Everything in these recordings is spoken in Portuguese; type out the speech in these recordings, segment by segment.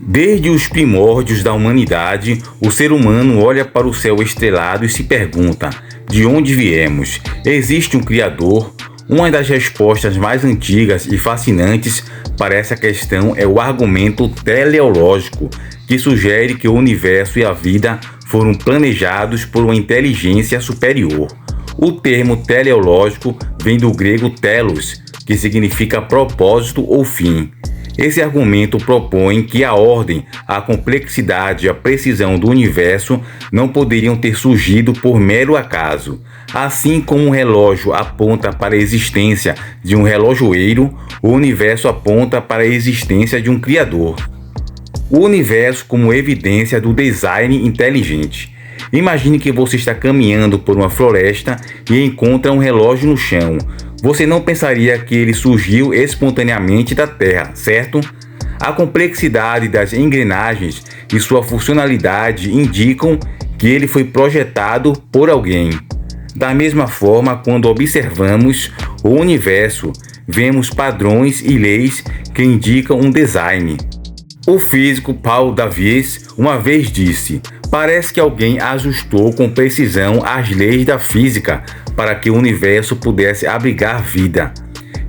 Desde os primórdios da humanidade, o ser humano olha para o céu estrelado e se pergunta: de onde viemos? Existe um Criador? Uma das respostas mais antigas e fascinantes para essa questão é o argumento teleológico, que sugere que o universo e a vida foram planejados por uma inteligência superior. O termo teleológico vem do grego telos, que significa propósito ou fim. Esse argumento propõe que a ordem, a complexidade e a precisão do universo não poderiam ter surgido por mero acaso. Assim como um relógio aponta para a existência de um relojoeiro, o universo aponta para a existência de um criador. O universo como evidência do design inteligente. Imagine que você está caminhando por uma floresta e encontra um relógio no chão. Você não pensaria que ele surgiu espontaneamente da Terra, certo? A complexidade das engrenagens e sua funcionalidade indicam que ele foi projetado por alguém. Da mesma forma, quando observamos o universo, vemos padrões e leis que indicam um design. O físico Paul Davies uma vez disse: parece que alguém ajustou com precisão as leis da física para que o universo pudesse abrigar vida.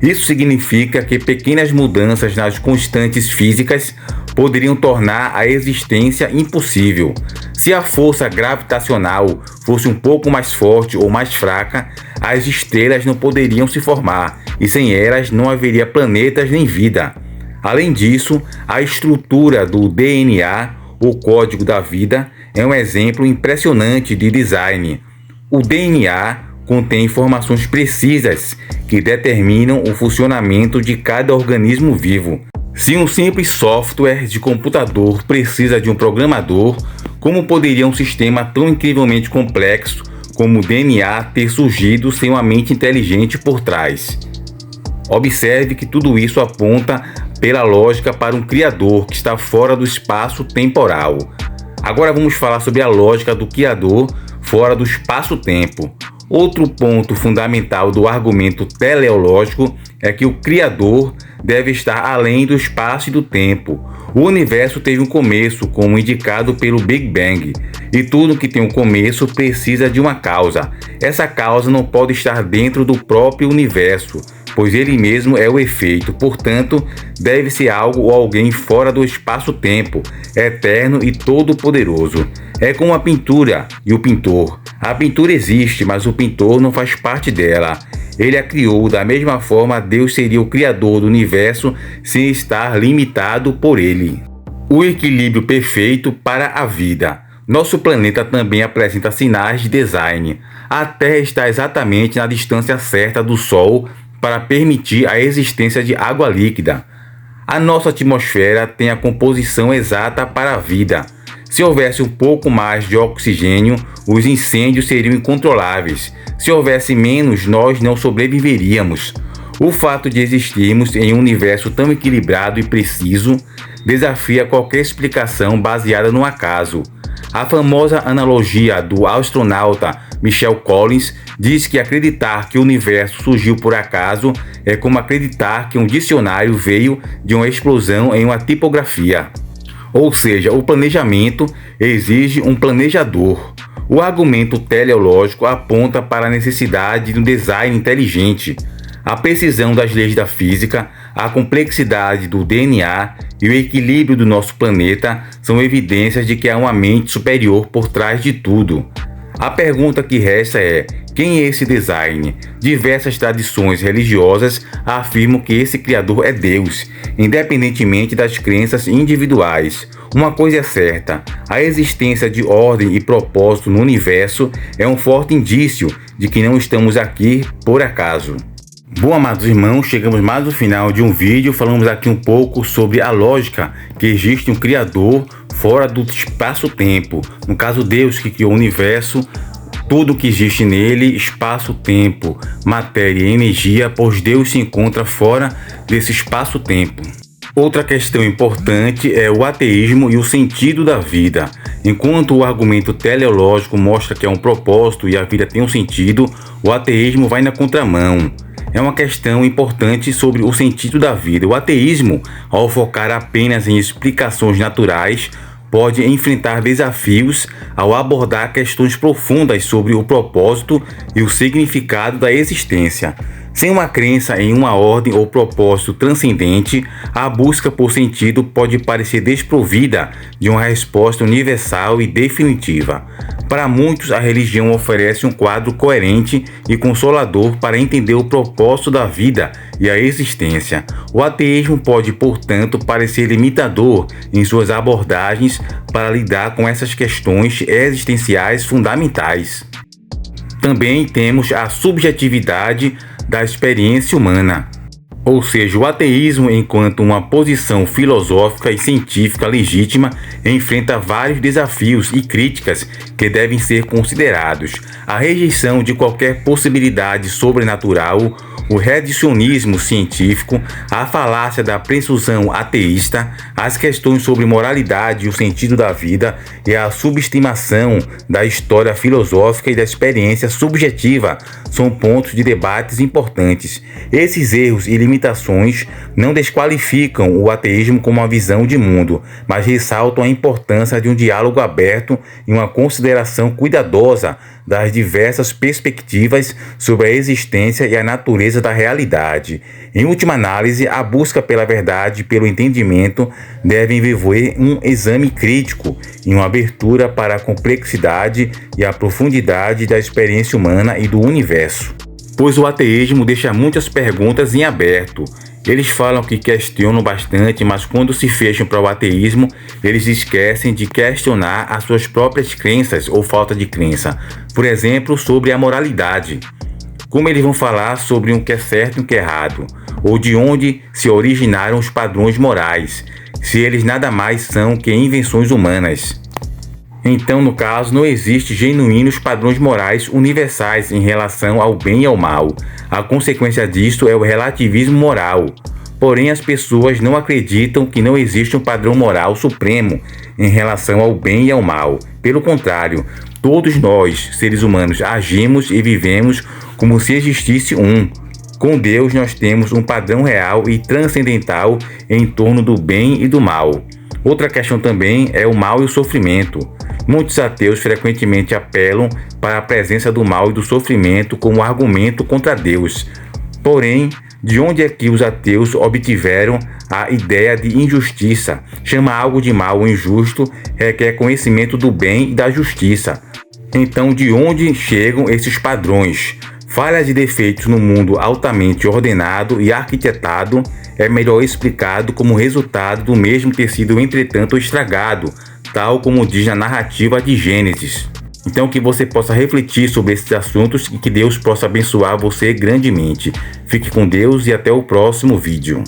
Isso significa que pequenas mudanças nas constantes físicas poderiam tornar a existência impossível. Se a força gravitacional fosse um pouco mais forte ou mais fraca, as estrelas não poderiam se formar, e sem elas não haveria planetas nem vida. Além disso, a estrutura do DNA, o código da vida, é um exemplo impressionante de design. O DNA contém informações precisas que determinam o funcionamento de cada organismo vivo. Se um simples software de computador precisa de um programador, como poderia um sistema tão incrivelmente complexo como o DNA ter surgido sem uma mente inteligente por trás? Observe que tudo isso aponta pela lógica para um criador que está fora do espaço temporal. Agora vamos falar sobre a lógica do criador fora do espaço-tempo. Outro ponto fundamental do argumento teleológico é que o criador deve estar além do espaço e do tempo. O universo teve um começo, como indicado pelo Big Bang, e tudo que tem um começo precisa de uma causa. Essa causa não pode estar dentro do próprio universo, pois ele mesmo é o efeito, portanto, deve ser algo ou alguém fora do espaço-tempo, eterno e todo-poderoso. É como a pintura e o pintor. A pintura existe, mas o pintor não faz parte dela. Ele a criou. Da mesma forma, Deus seria o criador do universo sem estar limitado por ele. O equilíbrio perfeito para a vida. Nosso planeta também apresenta sinais de design. A Terra está exatamente na distância certa do Sol para permitir a existência de água líquida. A nossa atmosfera tem a composição exata para a vida. Se houvesse um pouco mais de oxigênio, os incêndios seriam incontroláveis. Se houvesse menos, nós não sobreviveríamos. O fato de existirmos em um universo tão equilibrado e preciso desafia qualquer explicação baseada no acaso. A famosa analogia do astronauta Michael Collins diz que acreditar que o universo surgiu por acaso é como acreditar que um dicionário veio de uma explosão em uma tipografia. Ou seja, o planejamento exige um planejador. O argumento teleológico aponta para a necessidade de um design inteligente. A precisão das leis da física, a complexidade do DNA e o equilíbrio do nosso planeta são evidências de que há uma mente superior por trás de tudo. A pergunta que resta é: quem é esse design? Diversas tradições religiosas afirmam que esse criador é Deus, independentemente das crenças individuais. Uma coisa é certa: a existência de ordem e propósito no universo é um forte indício de que não estamos aqui por acaso. Bom, amados irmãos, chegamos mais ao final de um vídeo. Falamos aqui um pouco sobre a lógica que existe um criador fora do espaço-tempo. No caso, Deus que criou o universo, tudo que existe nele, espaço-tempo, matéria e energia, pois Deus se encontra fora desse espaço-tempo. Outra questão importante é o ateísmo e o sentido da vida. Enquanto o argumento teleológico mostra que há um propósito e a vida tem um sentido, o ateísmo vai na contramão. é uma questão importante sobre o sentido da vida. O ateísmo, ao focar apenas em explicações naturais, pode enfrentar desafios ao abordar questões profundas sobre o propósito e o significado da existência. Sem uma crença em uma ordem ou propósito transcendente, a busca por sentido pode parecer desprovida de uma resposta universal e definitiva. Para muitos, a religião oferece um quadro coerente e consolador para entender o propósito da vida e a existência. O ateísmo pode, portanto, parecer limitador em suas abordagens para lidar com essas questões existenciais fundamentais. Também temos a subjetividade da experiência humana, ou seja, o ateísmo, enquanto uma posição filosófica e científica legítima, enfrenta vários desafios e críticas que devem ser considerados. A rejeição de qualquer possibilidade sobrenatural, o reducionismo científico, a falácia da presunção ateísta, as questões sobre moralidade e o sentido da vida e a subestimação da história filosófica e da experiência subjetiva são pontos de debates importantes. Esses erros e limitações não desqualificam o ateísmo como uma visão de mundo, mas ressaltam a importância de um diálogo aberto e uma consideração cuidadosa das diversas perspectivas sobre a existência e a natureza da realidade. Em última análise, a busca pela verdade e pelo entendimento deve envolver um exame crítico e uma abertura para a complexidade e a profundidade da experiência humana e do universo. Pois o ateísmo deixa muitas perguntas em aberto. Eles falam que questionam bastante, mas quando se fecham para o ateísmo, eles esquecem de questionar as suas próprias crenças ou falta de crença. Por exemplo, sobre a moralidade. Como eles vão falar sobre o que é certo e o que é errado? Ou de onde se originaram os padrões morais, se eles nada mais são que invenções humanas? Então, no caso, não existem genuínos padrões morais universais em relação ao bem e ao mal. A consequência disto é o relativismo moral. Porém, as pessoas não acreditam que não existe um padrão moral supremo em relação ao bem e ao mal. Pelo contrário, todos nós, seres humanos, agimos e vivemos como se existisse um. Com Deus, nós temos um padrão real e transcendental em torno do bem e do mal. Outra questão também é o mal e o sofrimento. Muitos ateus frequentemente apelam para a presença do mal e do sofrimento como argumento contra Deus. Porém, de onde é que os ateus obtiveram a ideia de injustiça? Chamar algo de mal ou injusto requer conhecimento do bem e da justiça. Então, de onde chegam esses padrões? Falhas e defeitos no mundo altamente ordenado e arquitetado é melhor explicado como resultado do mesmo ter sido, entretanto, estragado, tal como diz na narrativa de Gênesis. Então, que você possa refletir sobre esses assuntos e que Deus possa abençoar você grandemente. Fique com Deus e até o próximo vídeo.